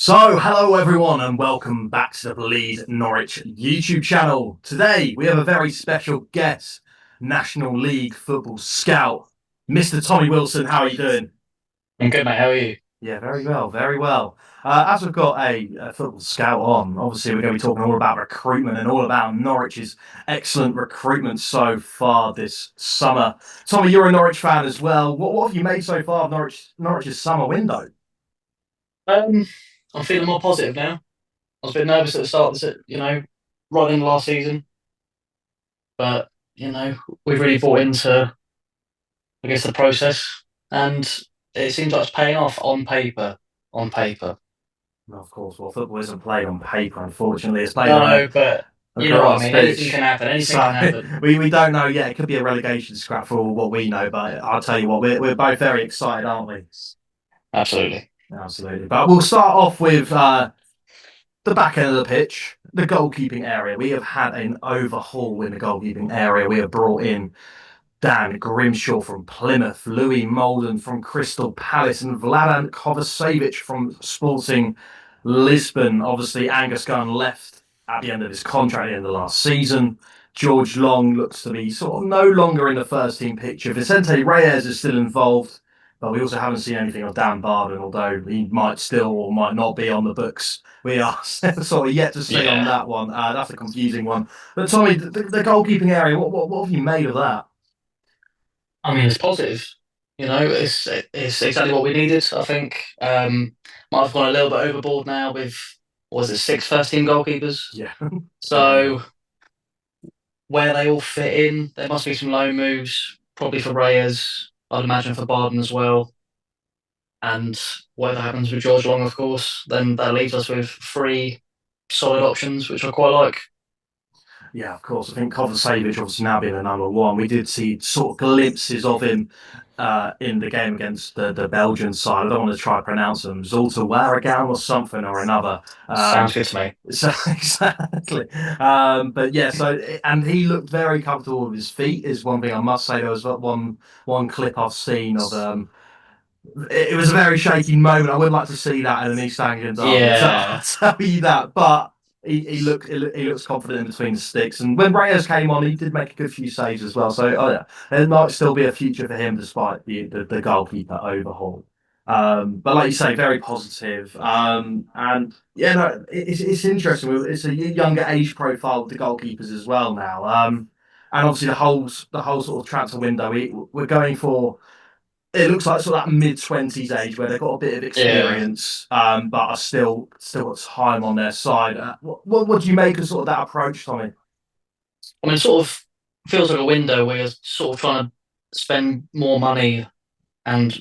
Hello everyone, and welcome back to the Bleed Norwich YouTube channel. Today, we have a very special guest, National League football scout, Mr. Tommy Wilson. How are you doing? I'm good, mate. How are you? Yeah, very well, very well. As we've got a football scout on, obviously we're going to be talking all about recruitment and all about Norwich's excellent recruitment so far this summer. Tommy, you're a Norwich fan as well. What have you made so far of Norwich's summer window? Um, I'm feeling more positive now. I was a bit nervous at the start of this, right in the last season, but we've really bought into, I guess, the process, and it seems like it's paying off on paper. On paper, Of course, well, football isn't played on paper, unfortunately. It's played on no, but a you know what I grass mean. Anything pitch. can happen. Anything can So happen. we don't know yet. It could be a relegation scrap for all what we know, but I'll tell you what, we're both very excited, aren't we? Absolutely. Absolutely. But we'll start off with the back end of the pitch, the goalkeeping area. We have had an overhaul in the goalkeeping area. We have brought in Dan Grimshaw from Plymouth, Louis Molden from Crystal Palace, and Vladan Kovacevic from Sporting Lisbon. Obviously, Angus Gunn left at the end of his contract at the end of last season. George Long looks to be sort of no longer in the first team picture. Vicente Reyes is still involved, but we also haven't seen anything of Dan Barden, although he might still or might not be on the books. We are sort of yet to see on Yeah. that one. That's a confusing one. But Tommy, the goalkeeping area, what have you made of that? I mean, it's positive. It's exactly what we needed. I think might have gone a little bit overboard now with what was it, six first team goalkeepers. Yeah, certainly So where they all fit in. There must be some loan moves, probably for Reyes, I'd imagine for Barden as well. And whatever happens with George Long, of course, then that leaves us with three solid options, which I quite like. Yeah, of course. I think Kovacevic obviously now being the number one. We did see sort of glimpses of him in the game against the Belgian side. I don't want to try to pronounce them. Zolta Warrigan or something or another. Sounds good to me. So exactly. But yeah, and he looked very comfortable with his feet is one thing I must say. There was one clip I've seen of it was a very shaking moment. I would like to see that in an East Anglian derby. I'll Yeah, tell you that. But he looks confident in between the sticks. And when Reyes came on, he did make a good few saves as well. So yeah, there might still be a future for him despite the goalkeeper overhaul. But like you say, very positive. And yeah, no, it's interesting. It's a younger age profile of the goalkeepers as well now. And obviously the whole sort of transfer window. We're going for it looks like sort of that mid-20s age where they've got a bit of yeah. experience, but are still got time on their side. What do you make of sort of that approach, Tommy? I mean, it sort of feels like a window where you're sort of trying to spend more money and,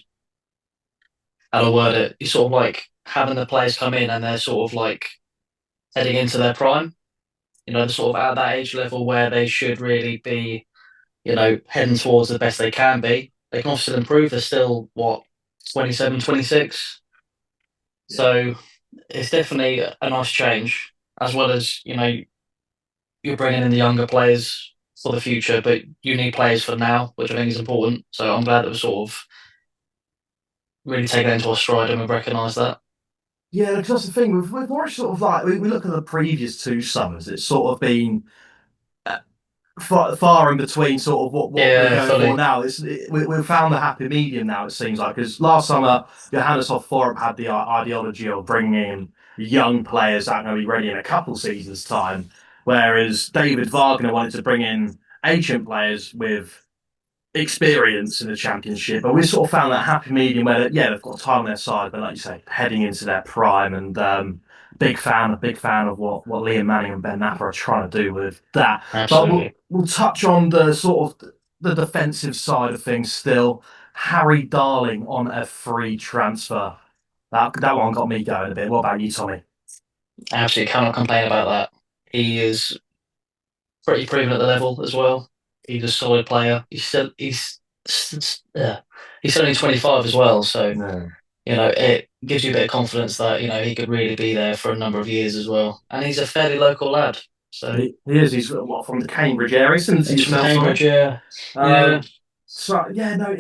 how to word it, you're sort of like having the players come in and they're sort of like heading into their prime. They're sort of at that age level where they should really be heading towards the best they can be. They can obviously improve. They're still, what, 27, 26. Yeah, So it's definitely a nice change, as well as, you're bringing in the younger players for the future, but you need players for now, which I think is important. So I'm glad that we're sort of really taking it into our stride and we recognise that. yeah, because that's the thing. We've more sort of like we look at the previous two summers. It's sort of been uh, far in between sort of what we're Yeah, going for fully. now. We've found the happy medium now. It seems like because last summer Johannes Forum had the ideology of bringing in young players that are going to be ready in a couple seasons time, whereas David Wagner wanted to bring in ancient players with experience in the championship. But we sort of found that happy medium where yeah they've got time on their side, but like you say, heading into their prime and. Big fan of what Liam Manning and Ben Napper are trying to do with that. But we'll Absolutely. we'll touch on the sort of the defensive side of things still. Harry Darling on a free transfer. That one got me going a bit. What about you, Tommy? Absolutely cannot complain about that. He is pretty proven at the level as well. He's a solid player. He's only 25 as well, so No. it gives you a bit of confidence that he could really be there for a number of years as well. And he's a fairly local lad, so He is. He's what, from the Cambridge area, since he's from yourself, Tommy. Cambridge. Yeah, yeah, So yeah, no,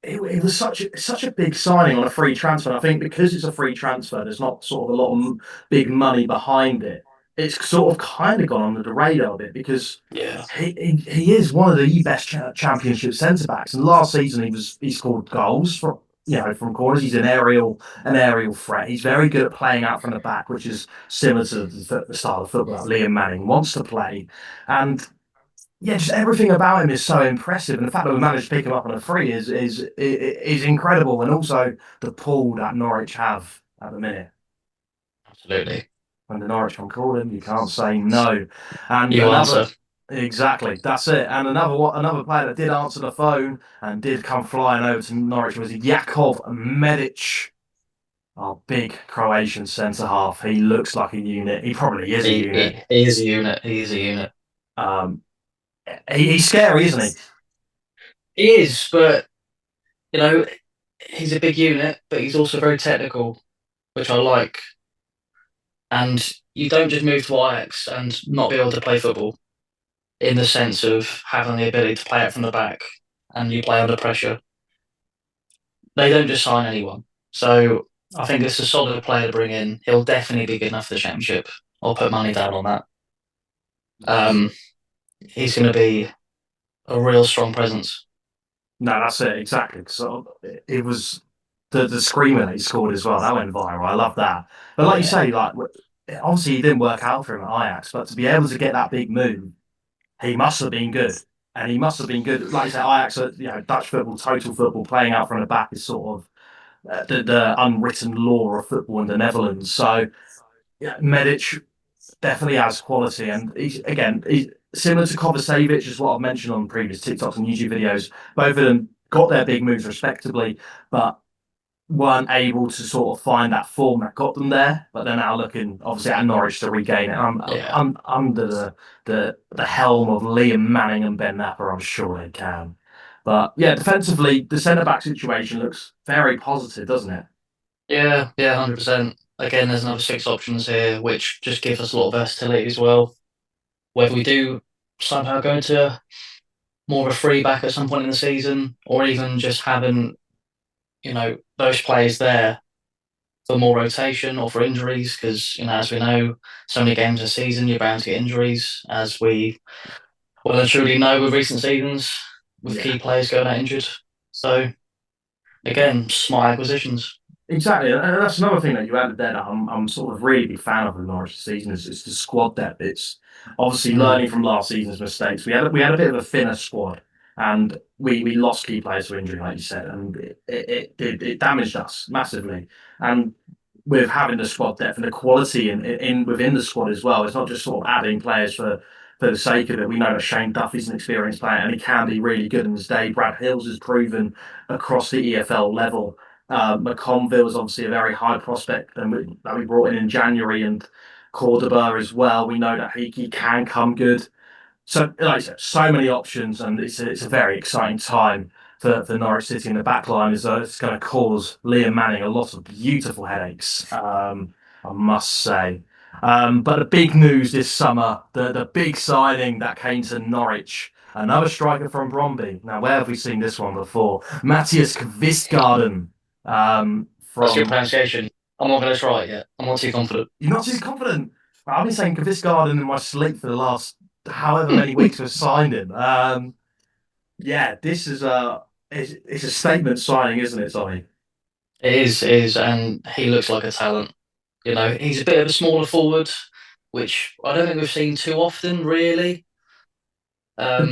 it was such a big signing on a free transfer. And I think because it's a free transfer, there's not sort of a lot of big money behind it. It's sort of kind of gone under the radar a bit because Yeah, he is one of the best championship centre backs. And last season he scored goals from from corners. He's an aerial threat. He's very good at playing out from the back, which is similar to the style of football that Liam Manning wants to play. And yeah, just everything about him is so impressive, and the fact that we managed to pick him up on a free is incredible, and also the pull that Norwich have at the minute. absolutely. When the Norwich come calling, you can't say no. And You another, answer. exactly, that's it. And another player that did answer the phone and did come flying over to Norwich was Jakov Medic, our big Croatian centre half. He looks like a unit. He probably is a unit. He is a unit. He is a unit. Um, he's scary, isn't he? He is, but you know, he's a big unit, but he's also very technical, which I like. And you don't just move to Ajax and not be able to play football in the sense of having the ability to play it from the back and you play under pressure. They don't just sign anyone. So I think it's a solid player to bring in. He'll definitely be good enough for the championship. I'll put money down on that. Um, he's going to be a real strong presence. No, that's it exactly. So it was the screamer that he scored as well. That went viral. I love that. But like you Yeah, say, like obviously it didn't work out for him at Ajax, but to be able to get that big move, he must have been good, and he must have been good. Like you say, Ajax, Dutch football, total football, playing out from the back is sort of the unwritten law of football in the Netherlands. So yeah, Medic definitely has quality, and he's similar to Kovacevic, is what I've mentioned on previous TikToks and YouTube videos. Both of them got their big moves respectively, but weren't able to sort of find that form that got them there. But they're now looking obviously at Norwich to regain it. yeah, I'm under the helm of Liam Manning and Ben Napper. I'm sure they can. But yeah, defensively, the centre back situation looks very positive, doesn't it? yeah, 100%. Again, there's another six options here, which just gives us a lot of versatility as well. Whether we do somehow go into more of a free back at some point in the season, or even just having, those players there for more rotation or for injuries, because, as we know, so many games a season, you're bound to get injuries, as we well and truly know with recent seasons, with Yeah. key players going out injured. So, again, smart acquisitions. Exactly, and that's another thing that you added there that I'm sort of really big fan of Norwich this season is the squad depth. It's obviously Mm, learning from last season's mistakes. We had a bit of a thinner squad, and we lost key players to injury, like you said, and it damaged us massively. And with having the squad depth and the quality in within the squad as well, it's not just sort of adding players for the sake of it. We know that Shane Duffy's an experienced player and he can be really good in his day. Brad Hills has proven across the EFL level. McConville is obviously a very high prospect that we brought in January, and Cordoba as well. We know that he can come good. So, like I said, so many options, and it's a very exciting time for Norwich City in the back line. Is it's going to cause Liam Manning a lot of beautiful headaches, I must say. But the big news this summer, the big signing that came to Norwich, another striker from Bromby. Now, where have we seen this one before? Matthias Kvistgaarden that's your from. pronunciation. I'm not going to try it yet. I'm not too confident. You're not too confident. I've been saying Kvistgaarden in my sleep for the last however many weeks we've signed him. Yeah, this is it's a statement signing, isn't it, Tommy? It is, and he looks like a talent. He's a bit of a smaller forward, which I don't think we've seen too often, really. So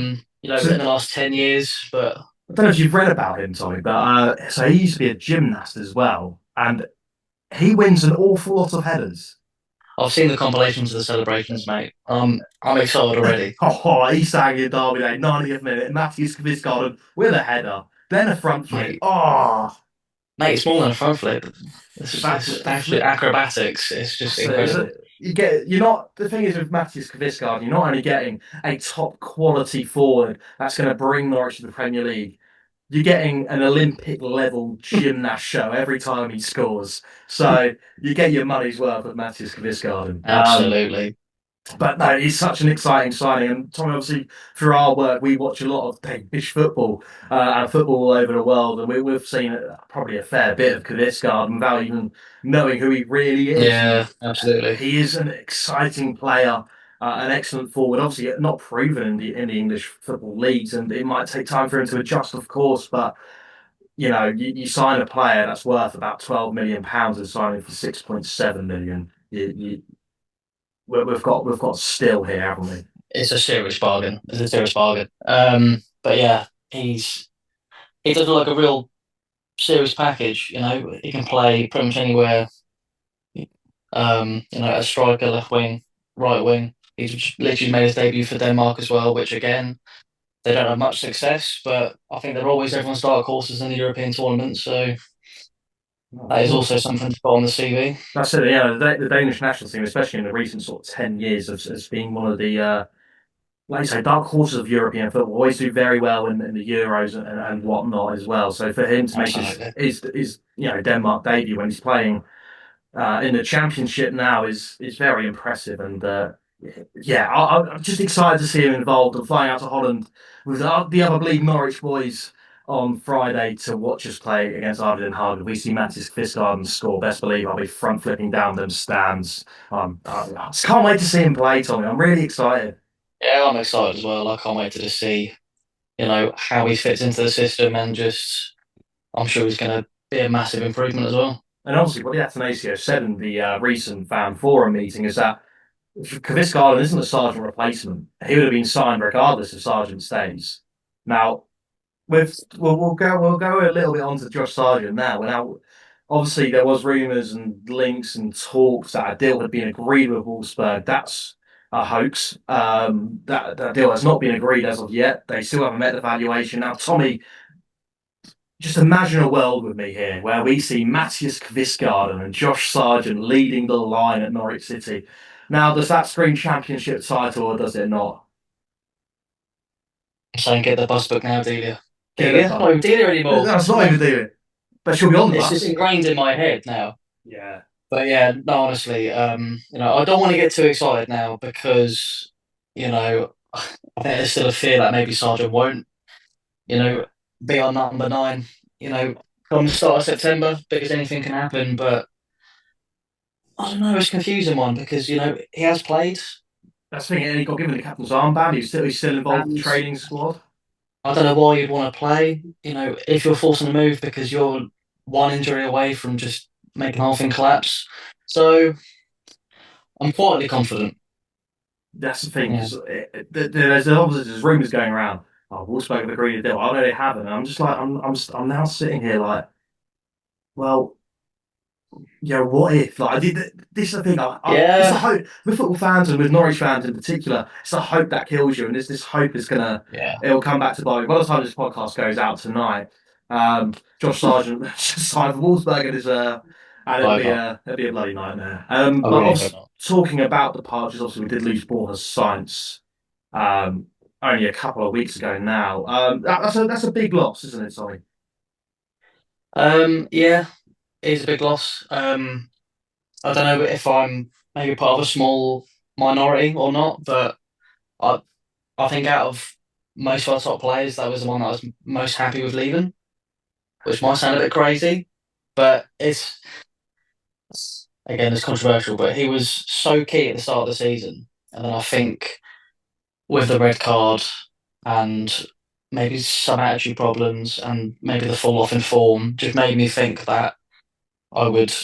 In the last 10 years, but I don't know if you've read about him, Tommy, but so he used to be a gymnast as well, and he wins an awful lot of headers. I've seen the compilations of the celebrations, mate. I'm excited already, Oh, he sang in Derby Day, 90th minute, Matthews Kvistgaarden with a header, then a front flip. mate. Oh, Mate, it's more than a front flip. the It's backflip, the absolute flip. acrobatics. It's just That's it. incredible. You're not, the thing is with Matthias Kvistgaard, you're not only getting a top quality forward that's going to bring Norwich to the Premier League, you're getting an Olympic level gymnast show every time he scores. So you get your money's worth with Matthias Kvistgaard. Absolutely. But no, he's such an exciting signing. And Tommy, obviously, through our work, we watch a lot of Danish football and football all over the world. And we've seen probably a fair bit of Kvistgaard without even knowing who he really is. Yeah, And absolutely. he is an exciting player, an excellent forward. Obviously, not proven in the English football leagues. And it might take time for him to adjust, of course. But, you sign a player that's worth about £12 million and sign him for 6.7 million. We've got still here, haven't we? It's a serious bargain. It's a serious bargain. But yeah, he does look like a real serious package. He can play pretty much anywhere. A striker, left wing, right wing. He's literally made his debut for Denmark as well, which again they don't have much success, but I think they're always everyone's dark horses in the European tournament. So Oh, of that is also course. something to put on the CV. That's it. Yeah, the Danish national team, especially in the recent sort of 10 years, has been one of the like you say, dark horses of European football. Always do very well in the Euros and whatnot as well. So for him to make Absolutely. his Denmark debut when he's playing in the championship now is very impressive. And yeah, I'm just excited to see him involved. I'm flying out to Holland with the other League Norwich boys on Friday to watch us play against Arden Hagen. We see Mattis Kvistgaard score. Best believe I'll be front flipping down them stands. I just can't wait to see him play, Tommy. I'm really excited. Yeah, I'm excited as well. I can't wait to just see, how he fits into the system and just I'm sure he's going to be a massive improvement as well. And obviously, what the Atanasio said in the recent fan forum meeting is that Kvistgaard isn't a Sargent replacement. He would have been signed regardless if Sargent stays. Now, we'll go a little bit on to Josh Sargent now. Now, obviously, there was rumours and links and talks that a deal had been agreed with Wolfsburg. That's a hoax. That deal has not been agreed as of yet. They still haven't met the valuation. Now, Tommy, just imagine a world with me here where we see Matthias Kvistgaard and Josh Sargent leading the line at Norwich City. Now, does that scream championship title or does it not? I'm saying get the bus book now, Delia. Get it, Delia? Not but even Delia anymore. that's not even doing it. But she'll be on the It's just bus. ingrained in my head now. Yeah. But yeah, no, honestly, I don't want to get too excited now because, I think there's still a fear that maybe Sargent won't, you know, be our number nine, come the start of September because anything can happen. But I don't know, it's a confusing one because, he has played That's the thing, and he got given the captain's armband. He's still involved with the and training squad. I don't know why you'd want to play, if you're forcing a move because you're one injury away from just making half in collapse. So I'm quietly confident. That's the thing, Yeah. because there's rumours going around. Oh, Wolfsburg have agreed a deal. I know they haven't. And I'm just like, I'm now sitting here like, well, what if? Like, this is the thing. It's the Yeah. hope with football fans and with Norwich fans in particular. It's the hope that kills you, and this hope is gonna Yeah. it'll come back to bite me. By the time this podcast goes out tonight, Josh Sargent just signed for Wolfsburg and I hope not. it'll be a bloody nightmare. I But really hope obviously, not. talking about departures, obviously we did lose Borja Science only a couple of weeks ago now. That's a big loss, isn't it, Sorry? Yeah, it's a big loss. I don't know if I'm maybe part of a small minority or not, but I I think out of most of our top players, that was the one that I was most happy with leaving, which might sound a bit crazy, but again it's controversial. But he was so key at the start of the season, and then I think with the red card and maybe some attitude problems and maybe the fall off in form just made me think that I would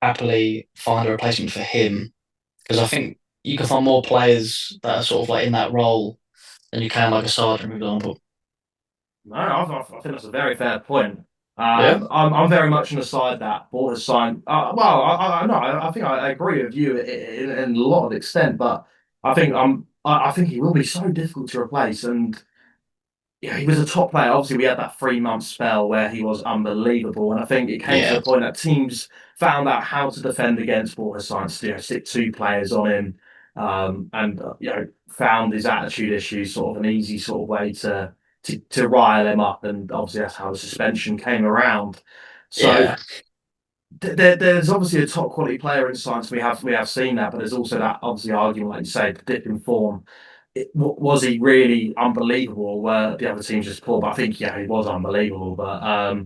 happily find a replacement for him because I think you can find more players that are sort of like in that role than you can like a Sargent, for example. No, I think that's a very fair point. Yeah, I'm very much on the side that Ball has signed. Well, no, I think I agree with you in a lot of extent, but I think he will be so difficult to replace. And yeah, he was a top player. Obviously, we had that 3 month spell where he was unbelievable, and I think it came to yeah, the point that teams found out how to defend against Ball has signed. Stick two players on him, and found his attitude issues sort of an easy sort of way to rile him up, and obviously that's how the suspension came around. So yeah. there's obviously a top quality player in science. We have seen that, but there's also that obviously argument, like you say, the dip in form. Was he really unbelievable, or were the other teams just poor? But I think yeah, he was unbelievable. But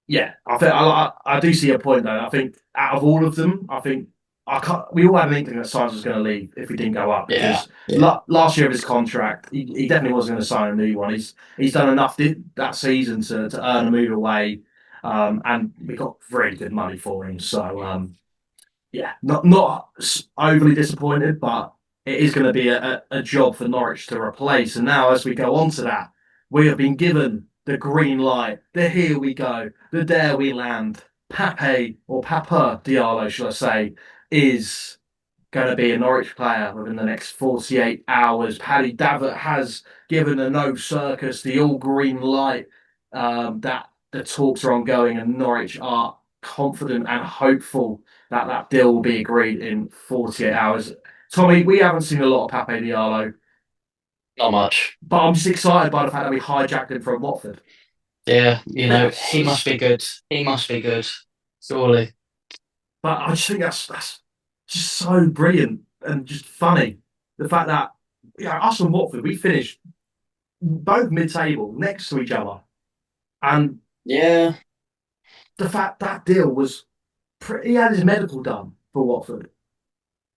yeah, I do see a point though. I think out of all of them, I think I can't. We all had an inkling that Sainz was going to leave if he didn't go up Yeah, because yeah. last year of his contract, he definitely wasn't going to sign a new one. He's done enough that season to earn a move away, and we got really good money for him. So yeah, not overly disappointed, but it is going to be a job for Norwich to replace. And now, as we go on to that, we have been given the green light. The here we go. The there we land. Pape or Papa Diallo, shall I say, is going to be a Norwich player within the next 48 hours. Paddy Davitt has given a no circus, the all green light that the talks are ongoing, and Norwich are confident and hopeful that that deal will be agreed in 48 hours. Tommy, we haven't seen a lot of Pape Diallo, Not much. but I'm just excited by the fact that we hijacked him from Watford. Yeah, he must Yes. be good. He must be good. Surely. But I just think that's just so brilliant and just funny. The fact that us and Watford, we finished both mid-table next to each other, and Yeah, the fact that deal was he had his medical done for Watford.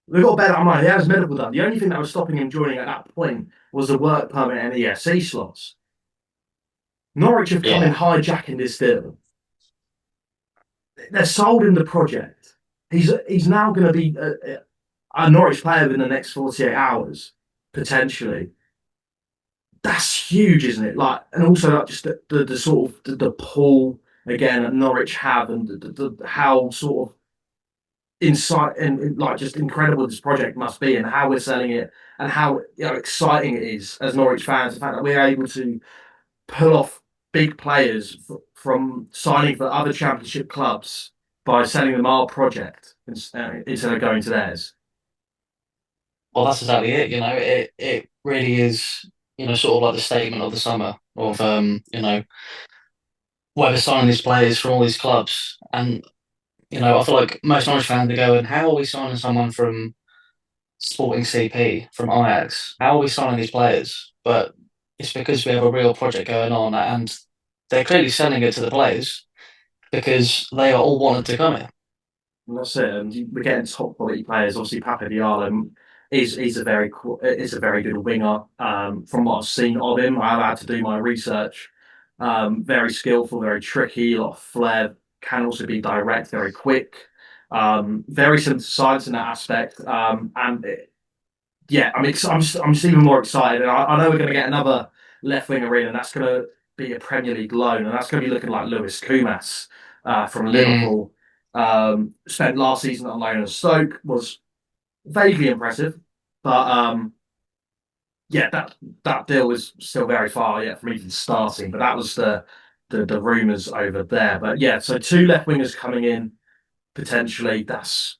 They got better. I'm like, he had his medical done. The only thing that was stopping him joining at that point was the work permit and ESC slots. Norwich have come in yeah. hijacking this deal. They're sold in the project. He's now going to be a Norwich player within the next 48 hours potentially. That's huge, isn't it? Like, and also like just the sort of the pull again that Norwich have, and how sort of insight and like just incredible this project must be, and how we're selling it, and how exciting it is as Norwich fans. The fact that we're able to pull off big players from signing for other Championship clubs by selling them our project instead of going to theirs. Well, that's exactly it. It really is. Sort of like the statement of the summer of where we're signing these players from all these clubs, and I feel like most Norwich fans are going, "How are we signing someone from Sporting CP, from Ajax? How are we signing these players?" But it's because we have a real project going on, and they're clearly selling it to the players because they are all wanting to come here. And that's it. And we're getting top quality players. Obviously, Papa Diallo is a very good winger. From what I've seen of him, I've had to do my research. Very skillful, very tricky, a lot of flair. Can also be direct, very quick. Very similar to science in that aspect. Yeah, I'm just even more excited. And I know we're going to get another left winger in, and that's going to be a Premier League loan, and that's going to be looking like Lewis Kumas from Mm. Liverpool. Spent last season on loan at Stoke, was vaguely impressive, but yeah, that deal was still very far yet from even starting. But that was the rumours over there. But yeah, so two left wingers coming in potentially. That's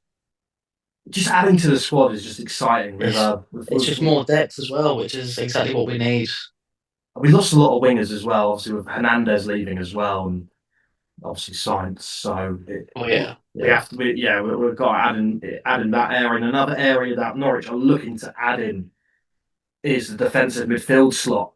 just adding to the squad is just exciting. It's it's just more depth as well, which is exactly what we need. We lost a lot of wingers as well, obviously with Hernandez leaving as well, and obviously Science. So Oh yeah, we yeah. have to be, yeah, we've got to add in that area. And another area that Norwich are looking to add in is the defensive midfield slot.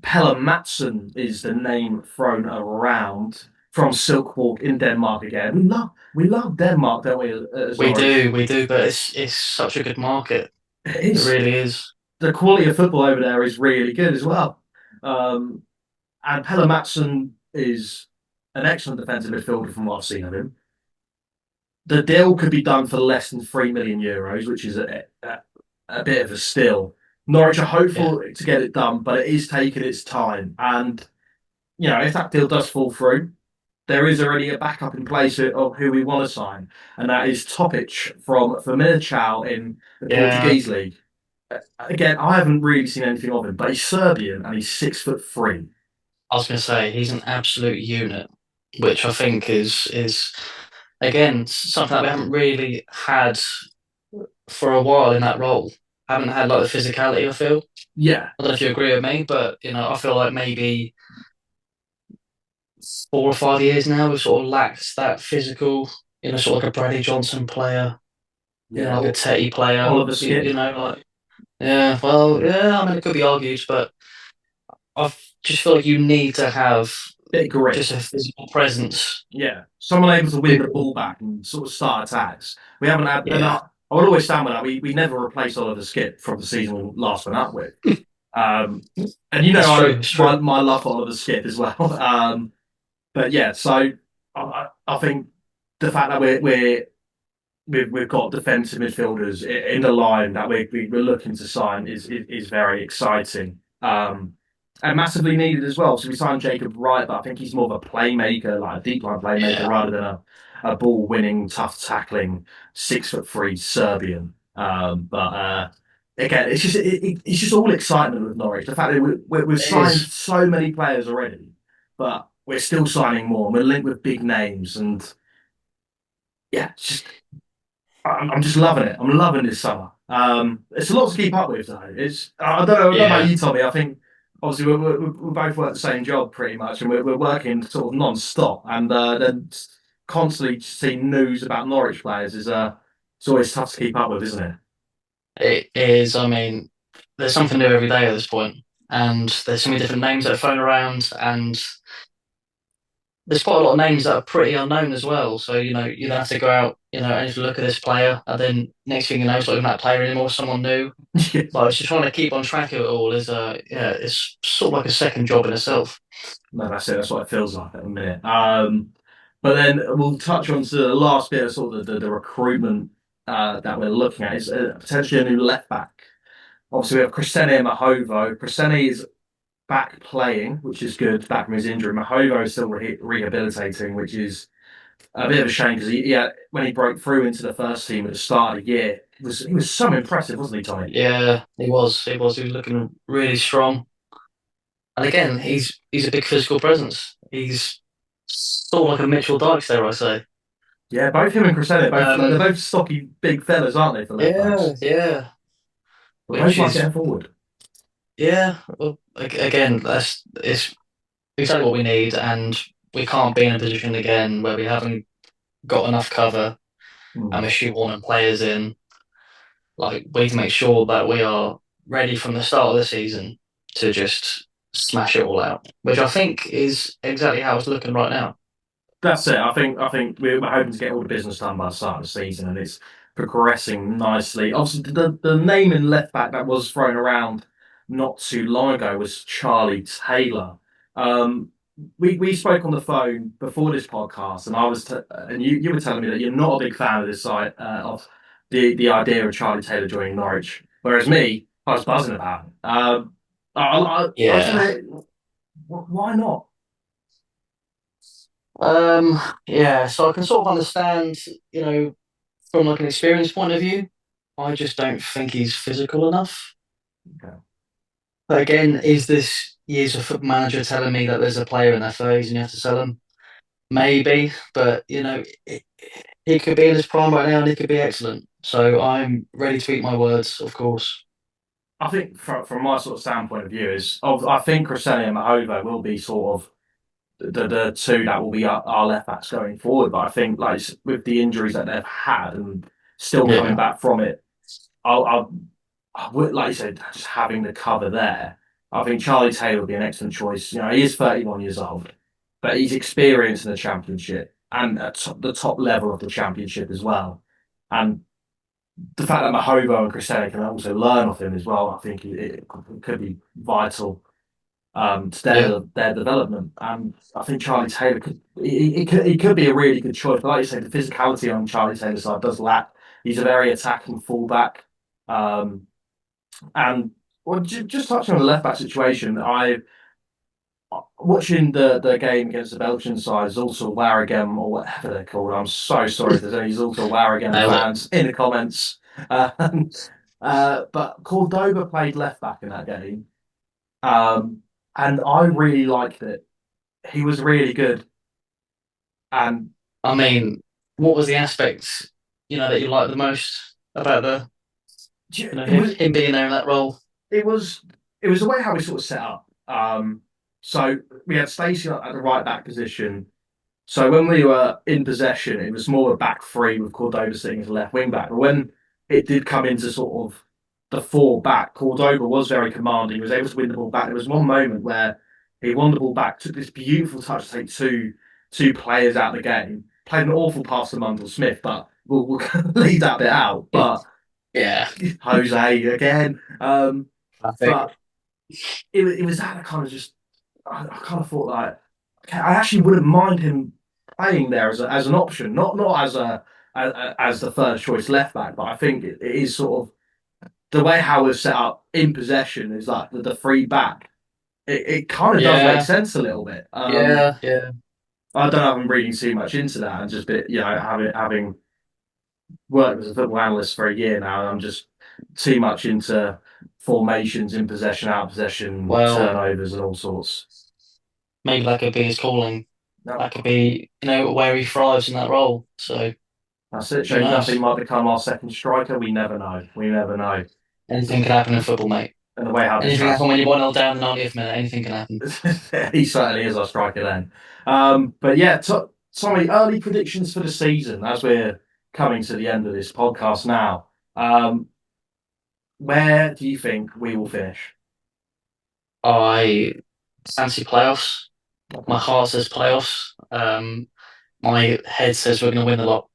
Pelle Matson is the name thrown around from Silkeborg in Denmark again. We love Denmark, don't we, as Norwich? We do, but it's such a good market. It It is. really is. The quality of football over there is really good as well. Um, and Pelle Matson is an excellent defensive midfielder from what I've seen of him. The deal could be done for less than €3 million, which is a bit of a steal. Norwich are Yeah, hopeful to get it done, but it is taking its time. And if that deal does fall through, there is already a backup in place of who we want to sign, and that is Topic from Famalicão in the yeah. Portuguese league. Again, I haven't really seen anything of him, but he's Serbian and he's 6'3". I was going to say he's an absolute unit, which I think is again something that we haven't really had for a while in that role. Haven't had like the physicality. I feel. Yeah, I don't know if you agree with me, but I feel like maybe 4 or 5 years now. We've sort of lacked that physical, sort of like a Bradley Johnson player, Yeah, like a Teddy player. Oliver Skip, Like yeah, well, yeah. I mean, it could be argued, but I just feel like you need to have bit of grit. just a physical presence. Yeah, someone able to win the Who- ball back and sort of start attacks. We haven't had, and Yeah, I would always stand with that. We never replaced Oliver Skip from the season we last went up with. Um, and it's true. It's true. my love for Oliver Skip as well. But yeah, so I think the fact that we've got defensive midfielders in the line that we're looking to sign is very exciting. And massively needed as well. So we signed Jacob Wright, but I think he's more of a playmaker, like a deep line playmaker, Yeah, rather than a ball winning, tough tackling, 6'3" Serbian. But again, it's just all excitement with Norwich. The fact that we've it signed is. so many players already, but we're still signing more. And we're linked with big names, and yeah, it's just I'm just loving it. I'm loving this summer. It's a lot to keep up with, though. I don't know about Yeah, you, Tommy. I think obviously we both work the same job pretty much, and we're working sort of non-stop, and then constantly seeing news about Norwich players is it's always tough to keep up with, isn't it? it is. I mean, there's something new every day at this point, and there's so many different names that are thrown around, and there's quite a lot of names that are pretty unknown as well. So, you don't have to go out, and just look at this player, and then next thing you know, it's not even that player anymore, someone new. But it's just trying to keep on track of it all is, yeah, it's sort of like a second job in itself. No, that's it. That's what it feels like at the minute. But then we'll touch on to the last bit of sort of the recruitment that we're looking at is potentially a new left back. Obviously, we have Christene Mahovo. Christene is back playing, which is good, back from his injury. Mahovo is still rehabilitating, which is a bit of a shame because when he broke through into the first team at the start of the year, he was so impressive, wasn't he, Tommy? Yeah, he was. He was looking really strong. And again, he's a big physical presence. He's sort of like a Mitchell Dykes there, I say. Yeah, both him and Christene, they're Um, both stocky big fellas, aren't they, for left yeah, backs? yeah. But both Which like is getting forward. yeah. Well, again, that's it's exactly what we need, and we can't be in a position again where we haven't got enough cover and Hmm. we're shoehorning players in. Like we need to make sure that we are ready from the start of the season to just smash it all out, which I think is exactly how it's looking right now. That's it. I think we're hoping to get all the business done by the start of the season, and it's progressing nicely. Obviously, the name in left back that was thrown around not too long ago was Charlie Taylor. Um, we spoke on the phone before this podcast, and and you were telling me that you're not a big fan of this side of the idea of Charlie Taylor joining Norwich, whereas me, I was buzzing about it. I was Yeah. gonna, why not? Um, yeah, so I can sort of understand, you know, from like an experience point of view. I just don't think he's physical enough. Okay. But again, is this years of foot manager telling me that there's a player in their thirties and you have to sell them? Maybe, but he could be in his prime right now and he could be excellent. So I'm ready to eat my words, of course. I think from my sort of standpoint of view I think Roselli and Mahova will be sort of the two that will be our left backs going forward. But I think like with the injuries that they've had and still coming Yeah, back from it, I'll I would like you said just having the cover there. I think Charlie Taylor would be an excellent choice. You know, he is 31 years old, but he's experienced in the championship and at the top level of the championship as well. And the fact that Mahovo and Christian can also learn off him as well, I think it could be vital to yeah, their development. And I think Charlie Taylor he could be a really good choice. But like you say, the physicality on Charlie Taylor's side does lack. He's a very attacking fullback. Um, and well, just touching on the left back situation, I watching the game against the Belgian side, Zulta Warregem or whatever they're called. I'm so sorry if there's any Zulta Warregem nailed it. fans in the comments. Um, but Cordoba played left back in that game, um, and I really liked it. He was really good, and I mean, what was the aspects, that you liked the most about it him being there in that role? it was it was the way how we sort of set up. So we had Stacey at the right back position. So when we were in possession, it was more a back three with Cordoba sitting as a left wing back. But when it did come into sort of the four back, Cordoba was very commanding. He was able to win the ball back. There was one moment where he won the ball back, took this beautiful touch to take two players out of the game, played an awful pass to Mundell Smith, but we'll leave that bit out. But Yeah, Jose again. I think. But it was that kind of just I kind of thought like okay, I actually wouldn't mind him playing there as an option, not as the first choice left back, but I think it is sort of the way how we're set up in possession is like the free back. It kind of does make Yeah, sense a little bit. yeah. I don't know if I'm reading too much into that and just bit having worked as a football analyst for a year now, and I'm just too much into formations in possession, out of possession, Well, turnovers, and all sorts. maybe that could be his calling. No, That could be, where he thrives in that role. So that's it. who Shane Duffy knows? might become our second striker. We never know. We never know. Anything can happen in football, mate. And the way how this Anything can happen trans when you're 1-0 down in the 90th minute. Anything can happen. he certainly is our striker then. But yeah, Tommy, early predictions for the season as we're coming to the end of this podcast now. Where do you think we will finish? I fancy playoffs. My Okay. heart says playoffs. My head says we're going to win the lot.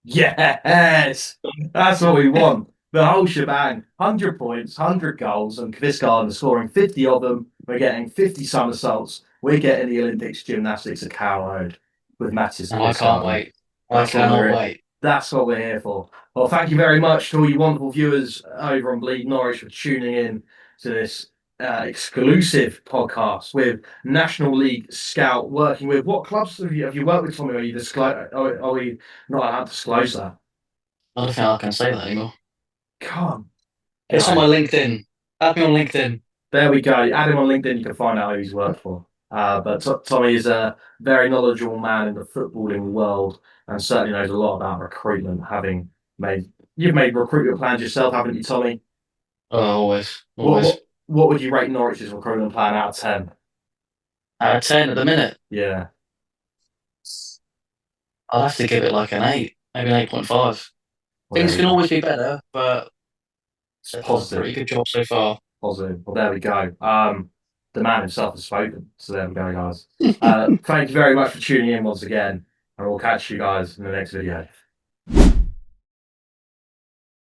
Yes, that's what we want. The whole shebang. 100 points, 100 goals, and this garden scoring 50 of them. We're getting 50 somersaults. We're getting the Olympics gymnastics at Carrow Road with Mattis And I can't Quizgarden. wait. I That's what cannot we're wait. that's what we're here for. Well, thank you very much to all you wonderful viewers over on Bleed Norwich for tuning in to this exclusive podcast with National League Scout working with what clubs have you worked with, Tommy? Are we not allowed to disclose that? I don't think I can say that anymore. Come It's on my no. LinkedIn. Add me on LinkedIn. There we go. Add him on LinkedIn. You can find out who he's worked for. But Tommy is a very knowledgeable man in the footballing world and certainly knows a lot about recruitment. You've made recruitment plans yourself, haven't you, Tommy? Oh, always, What always. what what would you rate Norwich's recruitment plan out of 10? Out of 10 at the minute, Yeah, I'd have to give it like an 8, maybe an 8.5. well there Things we can go. always be better, but It's they've done a pretty positive, good job so far. positive. Well there we go. The man himself has spoken. So there we go, guys. Thank you very much for tuning in once again, and we'll catch you guys in the next video.